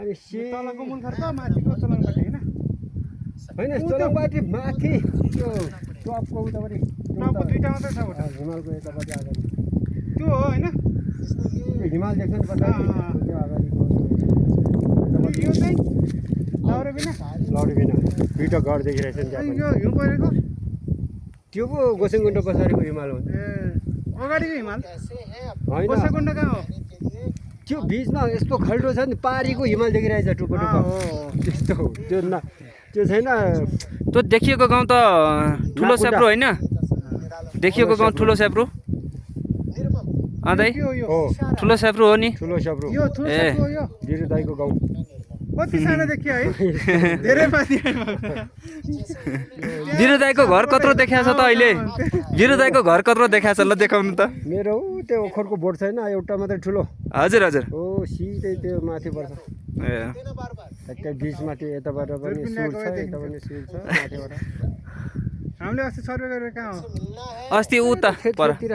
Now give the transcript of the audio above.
अनि तलको मुलखर त माथिको चलङपट्टि हैन होइन चोलङपाटी माथि त्यो टपको उतापट्टि टपको दुईटा मात्रै छ उता हिमालको यतापट्टि अगाडि त्यो हो हैन त्यो हिमाल देख्छ नि पछाडि त्यो अगाडिको यो चाहिँ लौरेबिना लौरेबिना दुईटा घर देखिरहेछ नि त्यहाँ यो हिउँ परेको त्यो पो गोसेङगुण्ड पछाडिको हिमाल हो ए अगाडिको हिमाल होइन गोसेगुण्ड कहाँ हो त्यो बिचमा यस्तो खल्डो छ नि पारीको हिमाल देखिरहेछ टुप्पो टुप्पो त्यस्तो हो त्यो छैन त्यो देखिएको गाउँ त ठुलो स्याप्रो होइन देखिएको गाउँ ठुलो स्याप्रो दाइ हो ठुलो स्याप्रो हो नि ठुलो स्याप्रो यो ठुलो ए। सानो हो यो गिरी दाइको गाउँ कति सानो देखियो है धेरै माथि वीर दाइको घर कत्रो देखाएको छ त अहिले वीर दाइको घर कत्रो देखाएको छ ल देखाउनु त मेरो त्यो ओखरको बोट छैन एउटा मात्रै ठुलो हजुर हजुर हो सिधै त्यो माथि पर्छ ए ठ्याक्कै बिचमा त्यो यताबाट पनि सुर छ यता पनि सुर छ माथिबाट हामीले अस्ति सर्वे गरेर कहाँ हो अस्ति उता पर तिर